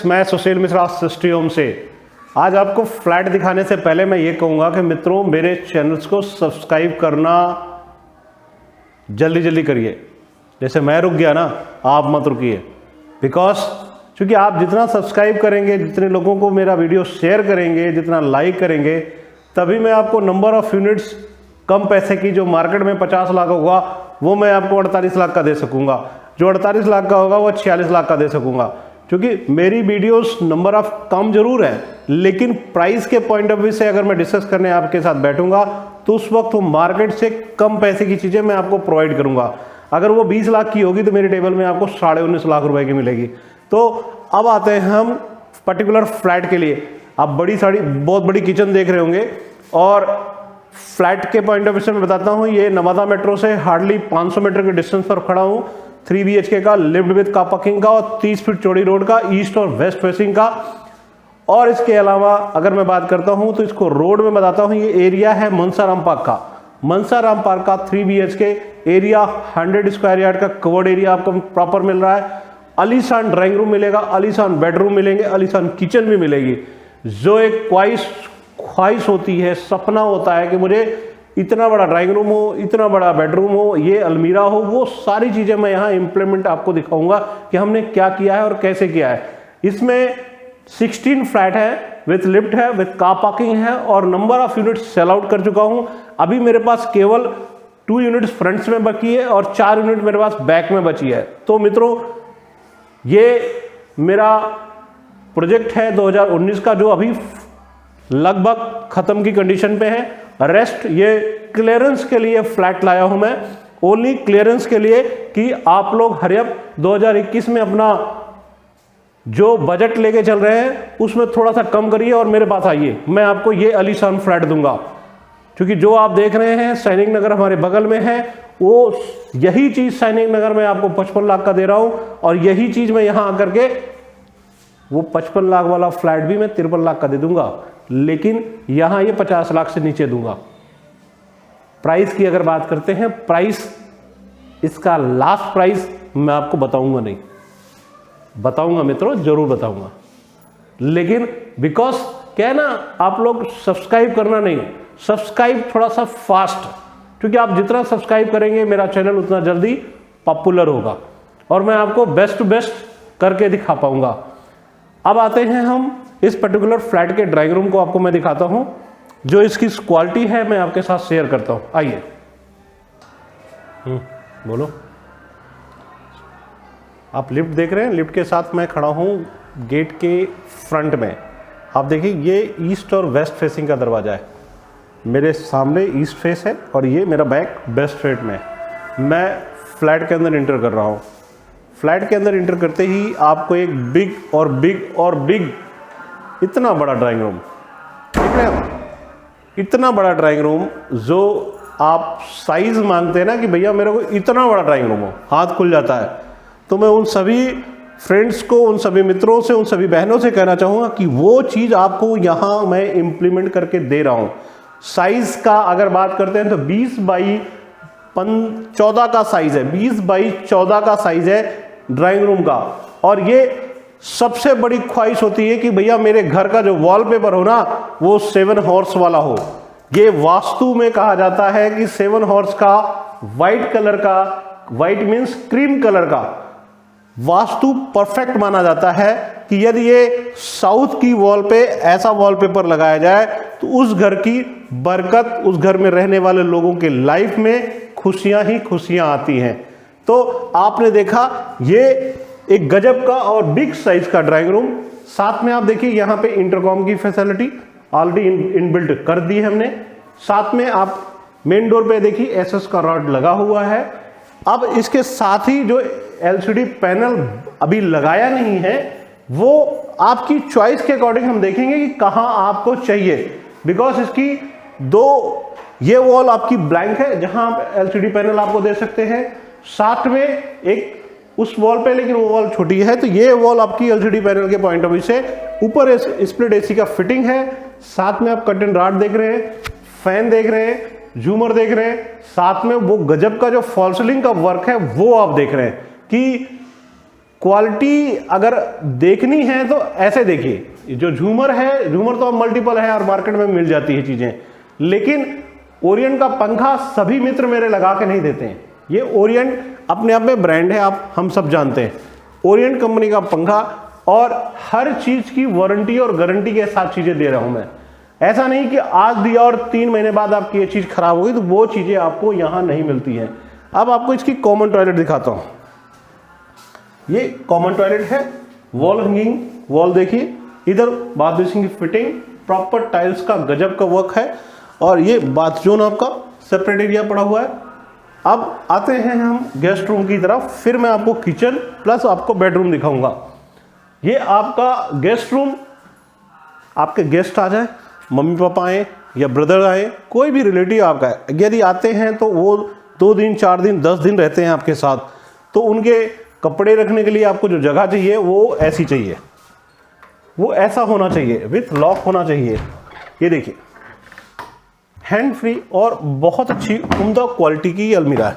Friends, मैं सुशील मिश्रा सृष्टि home से। आज आपको फ्लैट दिखाने से पहले मैं ये कहूँगा कि मित्रों, मेरे चैनल्स को सब्सक्राइब करना जल्दी जल्दी करिए। जैसे मैं रुक गया ना, आप मत रुकिए। बिकॉज क्योंकि आप जितना सब्सक्राइब करेंगे, जितने लोगों को मेरा वीडियो शेयर करेंगे, जितना लाइक करेंगे, तभी मैं आपको नंबर ऑफ यूनिट्स कम पैसे की, जो मार्केट में 50 लाख होगा वो मैं आपको 48 लाख का दे सकूंगा, जो 48 लाख का होगा वो 46 लाख का दे सकूंगा। क्योंकि मेरी वीडियोस नंबर ऑफ कम जरूर है, लेकिन प्राइस के पॉइंट ऑफ व्यू से अगर मैं डिस्कस करने आपके साथ बैठूंगा तो उस वक्त वो मार्केट से कम पैसे की चीज़ें मैं आपको प्रोवाइड करूंगा। अगर वो 20 लाख की होगी तो मेरे टेबल में आपको 19.5 लाख रुपए की मिलेगी। तो अब आते हैं हम पर्टिकुलर फ्लैट के लिए। आप बहुत बड़ी किचन देख रहे होंगे, और फ्लैट के पॉइंट ऑफ व्यू से मैं बताता हूँ, ये नवादा मेट्रो से हार्डली 500 मीटर के डिस्टेंस पर खड़ा हूँ। 3 BHK का, लिफ्ट विद कार पार्किंग का, और 30 फीट चौड़ी रोड का, ईस्ट और वेस्ट फेसिंग का। और इसके अलावा अगर मैं बात करता हूँ तो इसको रोड में बताता हूँ, ये एरिया है मनसाराम पार्क का। मनसाराम पार्क का 3 BHK एरिया, 100 स्क्वायर यार्ड का कवर्ड एरिया आपको प्रॉपर मिल रहा है। आलीशान ड्राइंग रूम मिलेगा, आलीशान बेडरूम मिलेंगे, आलीशान किचन भी मिलेगी। जो एक ख्वाहिश होती है, सपना होता है कि मुझे इतना बड़ा ड्राइंग रूम हो, इतना बड़ा बेडरूम हो, ये अलमीरा हो, वो सारी चीज़ें मैं यहाँ इम्प्लीमेंट आपको दिखाऊंगा कि हमने क्या किया है और कैसे किया है। इसमें 16 फ्लैट है, विथ लिफ्ट है, विथ कार पार्किंग है, और number of units sell out कर चुका हूँ। अभी मेरे पास केवल 2 यूनिट्स फ्रंट्स में बची है और 4 यूनिट मेरे पास बैक में बची है। तो मित्रों, ये मेरा प्रोजेक्ट है 2019 का, जो अभी लगभग खत्म की कंडीशन पे है। रेस्ट ये क्लियरेंस के लिए फ्लैट लाया हूं मैं, ओनली क्लियरेंस के लिए, कि आप लोग हरियप 2021 में अपना जो बजट लेके चल रहे हैं उसमें थोड़ा सा कम करिए और मेरे पास आइए। मैं आपको ये आलीशान फ्लैट दूंगा। क्योंकि जो आप देख रहे हैं सैनिक नगर हमारे बगल में है, वो यही चीज सैनिक नगर में आपको 55 लाख का दे रहा हूं, और यही चीज मैं यहां आकर के वो 55 लाख वाला फ्लैट भी मैं 53 लाख का दे दूंगा, लेकिन यहां ये 50 लाख से नीचे दूंगा। प्राइस की अगर बात करते हैं, प्राइस इसका लास्ट प्राइस मैं आपको बताऊंगा नहीं, बताऊंगा मित्रों, जरूर बताऊंगा, लेकिन बिकॉज क्या है ना, आप लोग सब्सक्राइब करना नहीं, सब्सक्राइब थोड़ा सा फास्ट, क्योंकि आप जितना सब्सक्राइब करेंगे मेरा चैनल उतना जल्दी पॉपुलर होगा और मैं आपको बेस्ट टू बेस्ट करके दिखा पाऊंगा। अब आते हैं हम इस पर्टिकुलर फ्लैट के ड्राइंग रूम को आपको मैं दिखाता हूं, जो इसकी क्वालिटी है मैं आपके साथ शेयर करता हूं। आइए। बोलो। आप लिफ्ट देख रहे हैं, लिफ्ट के साथ मैं खड़ा हूं गेट के फ्रंट में। आप देखिए, ये ईस्ट और वेस्ट फेसिंग का दरवाजा है। मेरे सामने ईस्ट फेस है और ये मेरा बैक वेस्ट फेस में। मैं फ्लैट के अंदर इंटर कर रहा हूं। फ्लैट के अंदर इंटर करते ही आपको एक बिग और बिग और बिग, इतना बड़ा ड्राइंग रूम देख रहे हो, इतना बड़ा ड्राइंग रूम। जो आप साइज मांगते हैं ना कि भैया मेरे को इतना बड़ा ड्राइंग रूम हो, हाथ खुल जाता है। तो मैं उन सभी फ्रेंड्स को, उन सभी मित्रों से, उन सभी बहनों से कहना चाहूँगा कि वो चीज़ आपको यहाँ मैं इम्प्लीमेंट करके दे रहा हूँ। साइज का अगर बात करते हैं तो 20 बाई 14 का साइज है, 20 बाई 14 का साइज है ड्राइंग रूम का। और ये सबसे बड़ी ख्वाहिश होती है कि भैया मेरे घर का जो वॉलपेपर हो ना, वो 7 हॉर्स वाला हो। ये वास्तु में कहा जाता है कि 7 हॉर्स का, व्हाइट कलर का, व्हाइट मीन्स क्रीम कलर का वास्तु परफेक्ट माना जाता है कि यदि ये साउथ की वॉल पे ऐसा वॉलपेपर लगाया जाए तो उस घर की बरकत, उस घर में रहने वाले लोगों के लाइफ में खुशियां ही खुशियां आती हैं। तो आपने देखा, ये एक गजब का और बिग साइज का ड्राइंग रूम। साथ में आप देखिए यहाँ पे इंटरकॉम की फैसिलिटी ऑलरेडी इनबिल्ट कर दी है हमने। साथ में आप मेन डोर पे देखिए SS का रॉड लगा हुआ है। अब इसके साथ ही जो LCD पैनल अभी लगाया नहीं है, वो आपकी चॉइस के अकॉर्डिंग हम देखेंगे कि कहाँ आपको चाहिए। बिकॉज इसकी ये वॉल आपकी ब्लैंक है, जहां आप LCD पैनल आपको दे सकते हैं। साथ में एक उस वॉल पे, लेकिन वो वॉल छोटी है, तो ये वॉल आपकी LCD पैनल के पॉइंट ऑफ व्यू से ऊपर स्प्लिट AC का फिटिंग है। साथ में आप कर्टन रॉड देख रहे हैं, फैन देख रहे हैं, झूमर देख रहे हैं। साथ में वो गजब का जो फॉल सीलिंग का वर्क है वो आप देख रहे हैं कि क्वालिटी अगर देखनी है तो ऐसे देखिए, जो झूमर है, झूमर तो अब मल्टीपल है और मार्केट में मिल जाती है चीजें, लेकिन ओरिएंट का पंखा सभी मित्र मेरे लगा के नहीं देते हैं। ये ओरिएंट अपने आप में ब्रांड है, आप हम सब जानते हैं, ओरिएंट कंपनी का पंखा, और हर चीज की वारंटी और गारंटी के साथ चीजें दे रहा हूं मैं। ऐसा नहीं कि आज दिया और 3 महीने बाद आपकी ये चीज खराब हो गई, तो वो चीजें आपको यहां नहीं मिलती हैं। अब आपको इसकी कॉमन टॉयलेट दिखाता हूं। ये कॉमन टॉयलेट है, वॉल हैंगिंग वॉल देखिए, इधर बाथ बेसिन की फिटिंग, प्रॉपर टाइल्स का गजब का वर्क है, और ये बाथ जोन आपका सेपरेट एरिया पड़ा हुआ है। अब आते हैं हम गेस्ट रूम की तरफ, फिर मैं आपको किचन प्लस आपको बेडरूम दिखाऊंगा। ये आपका गेस्ट रूम, आपके गेस्ट आ जाए, मम्मी पापा आए या ब्रदर आए, कोई भी रिलेटिव आपका है, यदि आते हैं तो वो 2 दिन 4 दिन 10 दिन रहते हैं आपके साथ, तो उनके कपड़े रखने के लिए आपको जो जगह चाहिए वो ऐसी चाहिए, वो ऐसा होना चाहिए, विथ लॉक होना चाहिए। ये देखिए हैंड फ्री और बहुत अच्छी उम्दा क्वालिटी की अलमीरा है।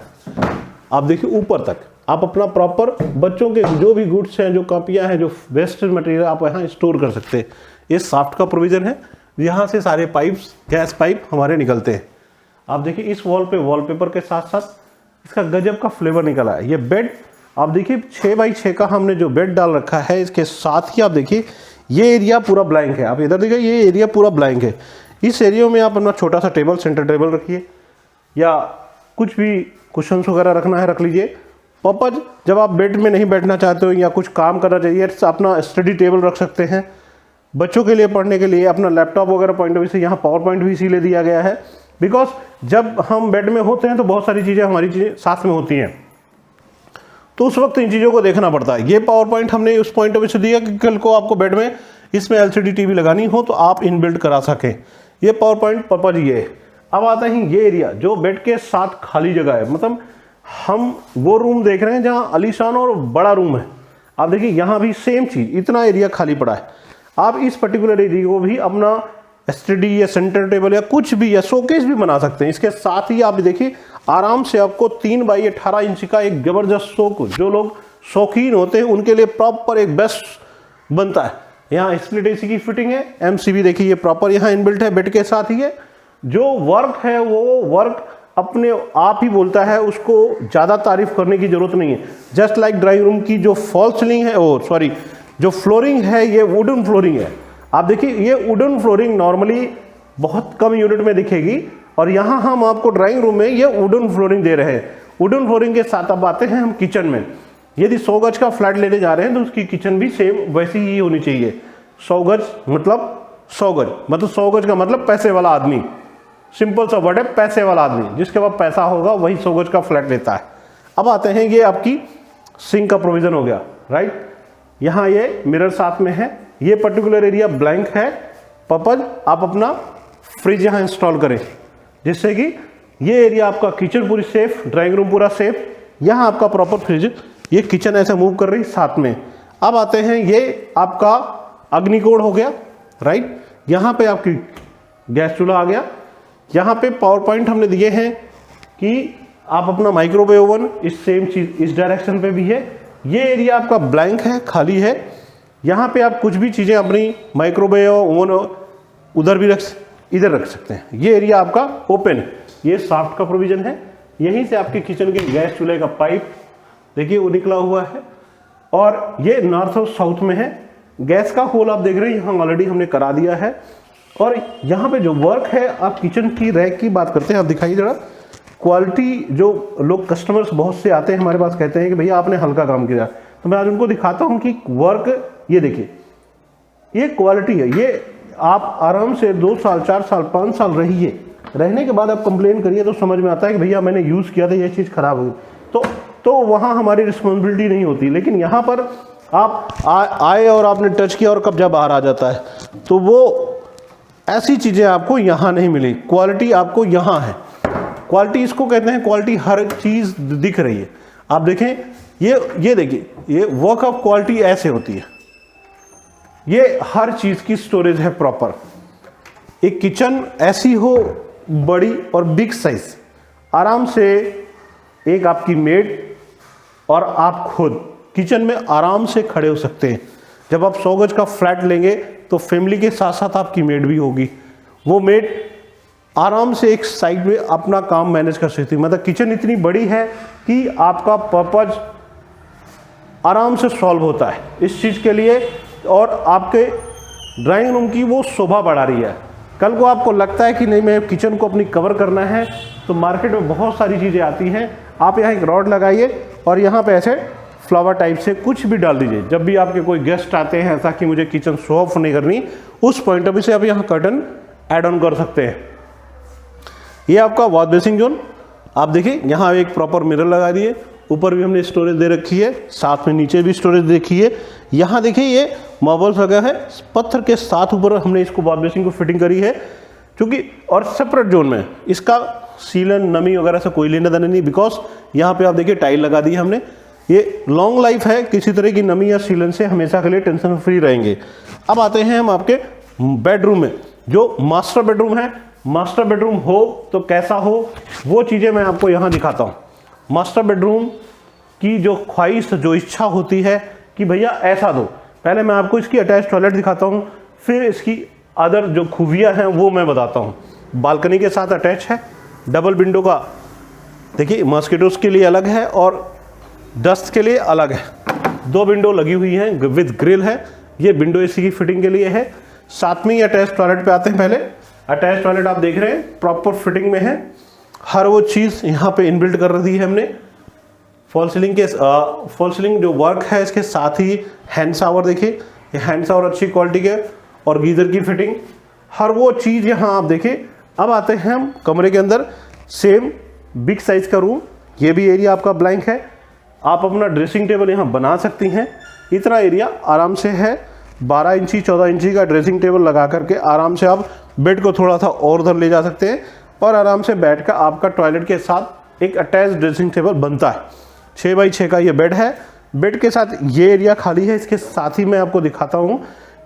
आप देखिए ऊपर तक आप अपना प्रॉपर बच्चों के जो भी गुड्स हैं, जो कॉपियां हैं, जो वेस्ट मटेरियल आप यहाँ स्टोर कर सकते हैं। ये सॉफ्ट का प्रोविजन है, यहाँ से सारे पाइप्स, गैस पाइप हमारे निकलते हैं। आप देखिए इस वॉल पे वॉलपेपर के साथ साथ इसका गजब का फ्लेवर निकला है। ये बेड आप देखिए 6x6 का हमने जो बेड डाल रखा है, इसके साथ ही आप देखिए ये एरिया पूरा ब्लैंक है। आप इधर देखिए ये एरिया पूरा ब्लैंक है। इस एरिया में आप अपना छोटा सा टेबल, सेंटर टेबल रखिए, या कुछ भी कुशन्स वगैरह रखना है रख लीजिए। पर्पज जब आप बेड में नहीं बैठना चाहते हो या कुछ काम करना चाहिए, अपना स्टडी टेबल रख सकते हैं। बच्चों के लिए पढ़ने के लिए अपना लैपटॉप वगैरह पॉइंट ऑफ व्यू से यहाँ पावर पॉइंट भी इसीलिए दिया गया है, बिकॉज जब हम बेड में होते हैं तो बहुत सारी चीज़ें हमारी चीज़ें साथ में होती हैं, तो उस वक्त इन चीज़ों को देखना पड़ता है। ये पावर पॉइंट हमने उस पॉइंट ऑफ व्यू से दिया कि कल को आपको बेड में इसमें एलसीडी टीवी लगानी हो तो आप इनबिल्ट करा सकें। ये पावर पॉइंट पर्पज ये है। अब आता है ये एरिया जो बेड के साथ खाली जगह है, मतलब हम वो रूम देख रहे हैं जहाँ आलीशान और बड़ा रूम है। आप देखिए यहाँ भी सेम चीज़, इतना एरिया खाली पड़ा है। आप इस पर्टिकुलर एरिया को भी अपना स्टडी या सेंटर टेबल या कुछ भी या शोकेस भी बना सकते हैं। इसके साथ ही आप देखिए आराम से आपको 3x18 इंच का एक जबरदस्त शोक, जो लोग शौकीन होते हैं उनके लिए प्रॉपर एक बेस्ट बनता है। यहाँ स्प्लिट एसी की फिटिंग है, एमसीबी देखिए ये प्रॉपर यहाँ इनबिल्ट है बेड के साथ ही है। जो वर्क है वो वर्क अपने आप ही बोलता है, उसको ज़्यादा तारीफ करने की जरूरत नहीं है। जस्ट लाइक ड्राइंग रूम की जो फॉल सीलिंग है, जो फ्लोरिंग है ये वुडन फ्लोरिंग है। आप देखिए ये वुडन फ्लोरिंग नॉर्मली बहुत कम यूनिट में दिखेगी, और यहाँ हम आपको ड्राइंग रूम में ये वुडन फ्लोरिंग दे रहे हैं। वुडन फ्लोरिंग के साथ अब आते हैं हम किचन में। यदि 100 गज का फ्लैट लेने जा रहे हैं तो उसकी किचन भी सेम वैसी ही होनी चाहिए। 100 गज मतलब 100 गज, मतलब 100 गज का मतलब पैसे वाला आदमी, सिंपल सा वर्ड है, पैसे वाला आदमी, जिसके पास पैसा होगा वही 100 गज का फ्लैट लेता है। अब आते हैं ये आपकी सिंक का प्रोविजन हो गया, राइट। यहाँ ये मिरर साथ में है। ये पर्टिकुलर एरिया ब्लैंक है। पर्पज आप अपना फ्रिज यहाँ इंस्टॉल करें, जिससे कि ये एरिया आपका किचन पूरी सेफ, ड्राइंग रूम पूरा सेफ। यहाँ आपका प्रॉपर फ्रिज, ये किचन ऐसे मूव कर रही साथ में। अब आते हैं ये आपका अग्निकोण हो गया, राइट। यहाँ पे आपकी गैस चूल्हा आ गया। यहाँ पे पावर पॉइंट हमने दिए हैं कि आप अपना माइक्रोवेव ओवन, इस सेम चीज इस डायरेक्शन पे भी है। ये एरिया आपका ब्लैंक है, खाली है। यहाँ पे आप कुछ भी चीज़ें अपनी माइक्रोवेव ओवन उधर भी इधर रख सकते हैं। ये एरिया आपका ओपन, ये सॉफ्ट का प्रोविजन है। यहीं से आपके किचन के गैस चूल्हे का पाइप देखिए वो निकला हुआ है, और ये नॉर्थ और साउथ में है। गैस का होल आप देख रहे हैं यहाँ ऑलरेडी हमने करा दिया है। और यहाँ पे जो वर्क है, आप किचन की रैक की बात करते हैं, आप दिखाइए जरा क्वालिटी। जो लोग कस्टमर्स बहुत से आते हैं हमारे पास, कहते हैं कि भैया आपने हल्का काम किया, तो मैं आज उनको दिखाता हूँ कि वर्क ये देखिए, ये क्वालिटी है। ये आप आराम से 2 साल 4 साल 5 साल रहिए, रहने के बाद आप कंप्लेन करिए तो समझ में आता है कि भैया मैंने यूज़ किया था, ये चीज़ खराब हो गई, तो वहाँ हमारी रिस्पॉन्सिबिलिटी नहीं होती। लेकिन यहाँ पर आप आए और आपने टच किया और कब्जा बाहर आ जाता है, तो वो ऐसी चीज़ें आपको यहाँ नहीं मिली। क्वालिटी आपको यहाँ है। क्वालिटी इसको कहते हैं, क्वालिटी हर चीज़ दिख रही है। आप देखें ये देखिए, ये वर्क ऑफ क्वालिटी ऐसे होती है। ये हर चीज़ की स्टोरेज है प्रॉपर। एक किचन ऐसी हो बड़ी और बिग साइज, आराम से एक आपकी मेड और आप खुद किचन में आराम से खड़े हो सकते हैं। जब आप 100 गज का फ्लैट लेंगे तो फैमिली के साथ साथ आपकी मेड भी होगी, वो मेड आराम से एक साइड में अपना काम मैनेज कर सकती है। मतलब किचन इतनी बड़ी है कि आपका पर्पज आराम से सॉल्व होता है इस चीज़ के लिए, और आपके ड्राइंग रूम की वो शोभा बढ़ा रही है। कल को आपको लगता है कि नहीं मैं किचन को अपनी कवर करना है, तो मार्केट में बहुत सारी चीज़ें आती हैं। आप यहाँ एक रॉड लगाइए और यहाँ पे ऐसे फ्लावर टाइप से कुछ भी डाल दीजिए। जब भी आपके कोई गेस्ट आते हैं ऐसा कि मुझे किचन शो ऑफ नहीं करनी, उस पॉइंट ऑफ व्यू से आप यहाँ कर्टन ऐड ऑन कर सकते हैं। ये आपका वॉश बेसिंग जोन, आप देखिए यहाँ एक प्रॉपर मिरर लगा दिए, ऊपर भी हमने स्टोरेज दे रखी है, साथ में नीचे भी स्टोरेज देखी है। यहाँ देखिए ये मार्बल्स लगा है, पत्थर के साथ ऊपर हमने इसको वॉश बेसिंग को फिटिंग करी है, क्योंकि और सेपरेट जोन में इसका सीलन नमी वगैरह से कोई लेना देना नहीं, बिकॉज यहाँ पे आप देखिए टाइल लगा दी है हमने। ये लॉन्ग लाइफ है, किसी तरह की नमी या सीलन से हमेशा के लिए टेंशन फ्री रहेंगे। अब आते हैं हम आपके बेडरूम में, जो मास्टर बेडरूम है। मास्टर बेडरूम हो तो कैसा हो, वो चीज़ें मैं आपको यहाँ दिखाता हूँ। मास्टर बेडरूम की जो ख्वाहिश, जो इच्छा होती है कि भैया ऐसा दो, पहले मैं आपको इसकी अटैच टॉयलेट दिखाता हूँ, फिर इसकी अदर जो खूबियाँ हैं वो मैं बताता हूँ। बालकनी के साथ अटैच है, डबल विंडो का देखिए, मॉस्किटोज के लिए अलग है और डस्ट के लिए अलग है। 2 विंडो लगी हुई हैं विद ग्रिल है, ये विंडो एसी की फिटिंग के लिए है। साथ में ही अटैच टॉयलेट पे आते हैं। पहले अटैच टॉयलेट आप देख रहे हैं प्रॉपर फिटिंग में है, हर वो चीज़ यहाँ पे इनबिल्ट कर दी है हमने। फॉल सीलिंग जो वर्क है, इसके साथ ही हैंड शावर देखिए, ये हैंड शावर अच्छी क्वालिटी के और गीजर की फिटिंग, हर वो चीज़ यहाँ आप देखिए। अब आते हैं हम कमरे के अंदर, सेम बिग साइज का रूम, ये भी एरिया आपका ब्लैंक है। आप अपना ड्रेसिंग टेबल यहाँ बना सकती हैं, इतना एरिया आराम से है। 12 इंची 14 इंची का ड्रेसिंग टेबल लगा करके आराम से आप बेड को थोड़ा सा और उधर ले जा सकते हैं, और आराम से बैठ कर आपका टॉयलेट के साथ एक अटैच ड्रेसिंग टेबल बनता है। 6 बाई 6 का ये बेड है, बेड के साथ ये एरिया खाली है। इसके साथ ही मैं आपको दिखाता हूँ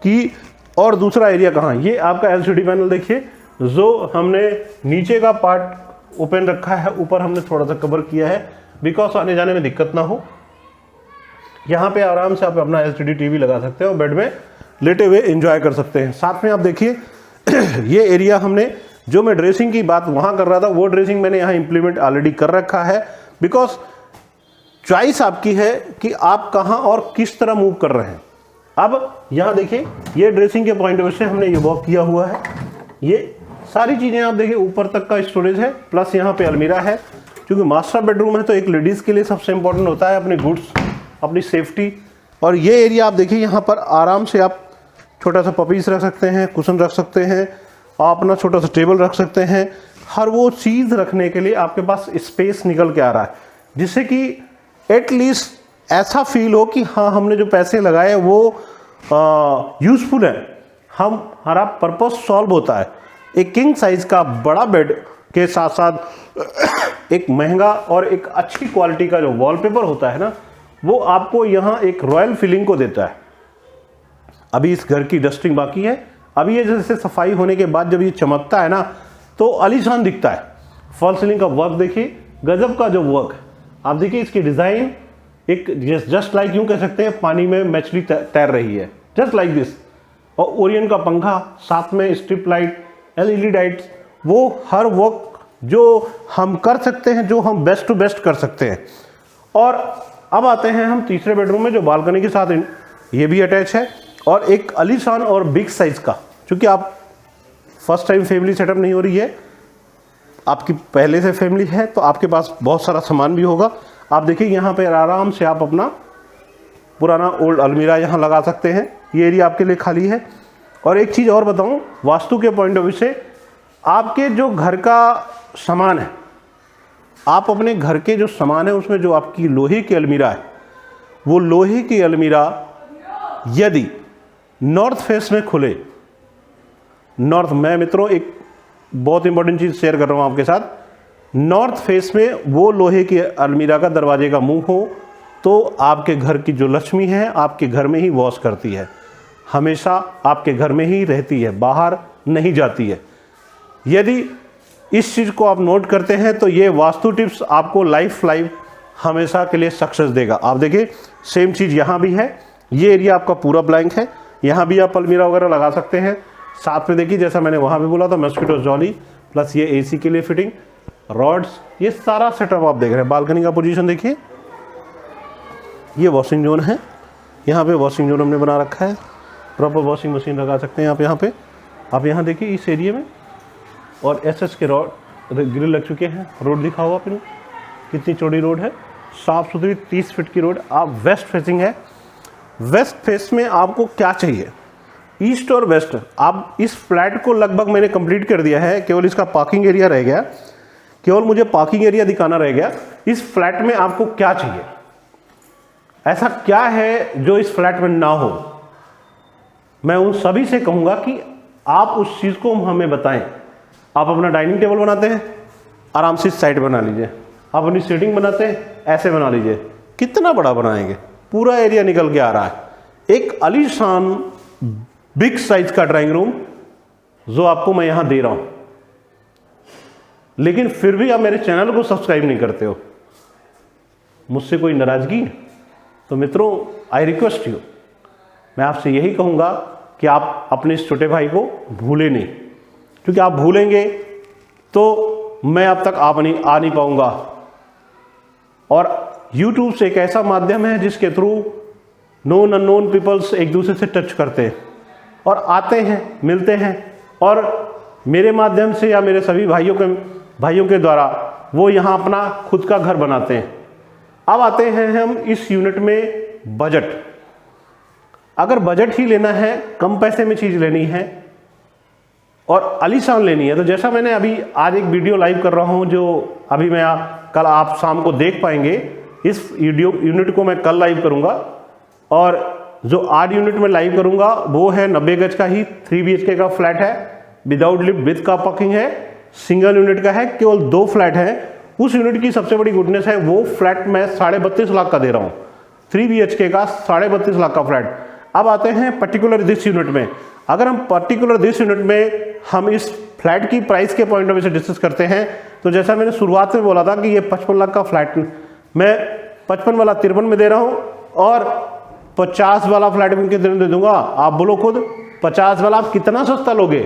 कि और दूसरा एरिया कहाँ, ये आपका LCD पैनल देखिए, जो हमने नीचे का पार्ट ओपन रखा है, ऊपर हमने थोड़ा सा कवर किया है बिकॉज आने जाने में दिक्कत ना हो। यहाँ पे आराम से आप अपना LCD टीवी लगा सकते हैं और बेड में लेटे हुए एंजॉय कर सकते हैं। साथ में आप देखिए ये एरिया हमने, जो मैं ड्रेसिंग की बात वहाँ कर रहा था, वो ड्रेसिंग मैंने यहाँ इम्प्लीमेंट ऑलरेडी कर रखा है, बिकॉज चॉइस आपकी है कि आप कहाँ और किस तरह मूव कर रहे हैं। अब यहाँ देखिए ये ड्रेसिंग के पॉइंट ऑफ व्यू से हमने ये वर्क किया हुआ है। ये सारी चीज़ें आप देखिए, ऊपर तक का स्टोरेज है, प्लस यहाँ पे अलमीरा है। क्योंकि मास्टर बेडरूम है तो एक लेडीज़ के लिए सबसे इंपॉर्टेंट होता है अपनी गुड्स, अपनी सेफ्टी। और ये एरिया आप देखिए, यहाँ पर आराम से आप छोटा सा पपीस रख सकते हैं, कुशन रख सकते हैं, आप अपना छोटा सा टेबल रख सकते हैं। हर वो चीज़ रखने के लिए आपके पास स्पेस निकल के आ रहा है, जिससे कि एटलीस्ट ऐसा फील हो कि हाँ हमने जो पैसे लगाए वो यूज़फुल है, हमारा पर्पस सॉल्व होता है। एक किंग साइज का बड़ा बेड के साथ साथ एक महंगा और एक अच्छी क्वालिटी का जो वॉलपेपर होता है ना, वो आपको यहाँ एक रॉयल फीलिंग को देता है। अभी इस घर की डस्टिंग बाकी है, अभी ये जैसे सफाई होने के बाद जब ये चमकता है ना तो आलीशान दिखता है। फॉल सीलिंग का वर्क देखिए, गजब का जो वर्क आप देखिए, इसकी डिज़ाइन एक जस्ट लाइक यूँ कह सकते हैं पानी में मछली तैर रही है, जस्ट लाइक दिस। और ओरियन का पंखा, साथ में स्ट्रिप लाइट, LED लाइट्स, वो हर वर्क जो हम कर सकते हैं, जो हम बेस्ट टू बेस्ट कर सकते हैं। और अब आते हैं हम तीसरे बेडरूम में, जो बालकनी के साथ ये भी अटैच है और एक आलीशान और बिग साइज का। क्योंकि आप फर्स्ट टाइम फैमिली सेटअप नहीं हो रही है, आपकी पहले से फैमिली है, तो आपके पास बहुत सारा सामान भी होगा। आप देखिए यहाँ पे आराम से आप अपना पुराना ओल्ड अलमीरा यहाँ लगा सकते हैं, ये एरिया आपके लिए खाली है। और एक चीज़ और बताऊँ, वास्तु के पॉइंट ऑफ व्यू से आपके जो घर का सामान है, आप अपने घर के जो सामान है उसमें जो आपकी लोहे की अलमीरा है, वो लोहे की अलमीरा यदि नॉर्थ फेस में खुले, नॉर्थ, मैं मित्रों एक बहुत इंपॉर्टेंट चीज़ शेयर कर रहा हूँ आपके साथ, नॉर्थ फेस में वो लोहे की अलमीरा का दरवाजे का मुंह हो तो आपके घर की जो लक्ष्मी है आपके घर में ही वास करती है, हमेशा आपके घर में ही रहती है, बाहर नहीं जाती है। यदि इस चीज़ को आप नोट करते हैं तो ये वास्तु टिप्स आपको लाइफ हमेशा के लिए सक्सेस देगा। आप देखिए सेम चीज़ यहाँ भी है, ये एरिया आपका पूरा ब्लैंक है, यहाँ भी आप अलमीरा वगैरह लगा सकते हैं। साथ में देखिए जैसा मैंने वहाँ भी बोला था मस्किटो जॉली प्लस ये एसी के लिए फिटिंग रॉड्स, ये सारा सेटअप आप देख रहे हैं। बालकनी का पोजीशन देखिए, ये वॉशिंग जोन है, यहाँ पे वॉशिंग जोन हमने बना रखा है, प्रॉपर वॉशिंग मशीन लगा सकते हैं आप यहाँ पे। आप यहाँ देखिए इस एरिया में, और एसएस के रॉड ग्रिल लग चुके हैं। रोड दिखा हुआ आपने कितनी चौड़ी रोड है, साफ सुथरी 30 फीट की रोड। आप वेस्ट फेसिंग है, वेस्ट फेस में आपको क्या चाहिए, ईस्ट और वेस्ट। आप इस फ्लैट को लगभग मैंने कंप्लीट कर दिया है, केवल इसका पार्किंग एरिया रह गया, केवल मुझे पार्किंग एरिया दिखाना रह गया। इस फ्लैट में आपको क्या चाहिए, ऐसा क्या है जो इस फ्लैट में ना हो। मैं उन सभी से कहूंगा कि आप उस चीज को हमें बताएं। आप अपना डाइनिंग टेबल बनाते हैं, आराम से साइड बना लीजिए। आप अपनी सीटिंग बनाते हैं, ऐसे बना लीजिए। कितना बड़ा बनाएंगे, पूरा एरिया निकल के आ रहा है। एक आलीशान बिग साइज का ड्राइंग रूम जो आपको मैं यहां दे रहा हूं, लेकिन फिर भी आप मेरे चैनल को सब्सक्राइब नहीं करते हो। मुझसे कोई नाराजगी है? तो मित्रों, आई रिक्वेस्ट यू, मैं आपसे यही कहूंगा कि आप अपने इस छोटे भाई को भूलें नहीं, क्योंकि आप भूलेंगे तो मैं अब तक आ नहीं पाऊंगा। और YouTube से एक ऐसा माध्यम है जिसके थ्रू नोन अननोन पीपल्स एक दूसरे से टच करते हैं और आते हैं, मिलते हैं, और मेरे माध्यम से या मेरे सभी भाइयों के द्वारा वो यहाँ अपना खुद का घर बनाते हैं। अब आते हैं हम इस यूनिट में बजट। अगर बजट ही लेना है, कम पैसे में चीज़ लेनी है और आलीशान लेनी है, तो जैसा मैंने अभी आज एक वीडियो लाइव कर रहा हूं जो अभी मैं कल आप शाम को देख पाएंगे। इस वीडियो यूनिट को मैं कल लाइव करूंगा, और जो आज यूनिट में लाइव करूंगा वो है 90 गज का ही 3 BHK का फ्लैट है, विदाउट लिफ्ट, विद का पार्किंग है, सिंगल यूनिट का है, केवल 2 फ्लैट है। उस यूनिट की सबसे बड़ी गुडनेस है वो फ्लैट मैं 32.5 लाख का दे रहा हूँ, 3 BHK का 32.5 लाख का फ्लैट। अब आते हैं पर्टिकुलर दिस यूनिट में। अगर हम पर्टिकुलर दिस यूनिट में हम इस फ्लैट की प्राइस के पॉइंट ऑफ व्यू से डिस्कस करते हैं, तो जैसा मैंने शुरुआत में बोला था कि ये 55 लाख का फ्लैट मैं 55 वाला 53 में दे रहा हूँ, और 50 वाला फ्लैट में कितने दे दूंगा। आप बोलो खुद, 50 वाला आप कितना सस्ता लोगे?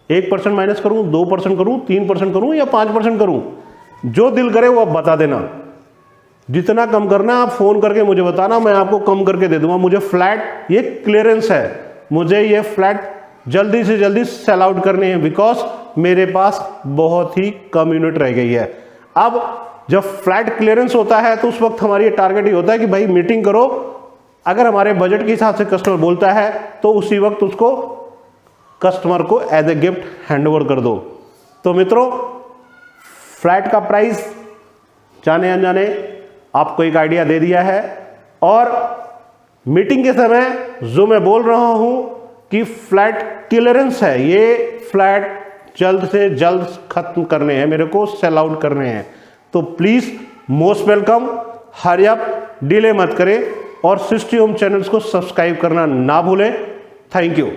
1% माइनस करूँ, 2% करूँ, 3% करूँ या 5% करूँ? जो दिल करे वो आप बता देना। जितना कम करना आप फोन करके मुझे बताना, मैं आपको कम करके दे दूंगा। मुझे फ्लैट, ये क्लियरेंस है, मुझे ये फ्लैट जल्दी से जल्दी सेल आउट करने हैं, बिकॉज मेरे पास बहुत ही कम यूनिट रह गई है। अब जब फ्लैट क्लियरेंस होता है तो उस वक्त हमारी टारगेट ही होता है कि भाई मीटिंग करो। अगर हमारे बजट के हिसाब से कस्टमर बोलता है तो उसी वक्त उसको कस्टमर को as a gift hand over कर दो। तो मित्रों, फ्लैट का प्राइस जाने अनजाने आपको एक आइडिया दे दिया है, और मीटिंग के समय जो मैं बोल रहा हूं कि फ्लैट क्लियरेंस है, ये फ्लैट जल्द से जल्द खत्म करने हैं, मेरे को सेल आउट करने हैं। तो please most welcome, hurry up, delay मत करें, और 60 होम चैनल्स को सब्सक्राइब करना ना भूलें। Thank you.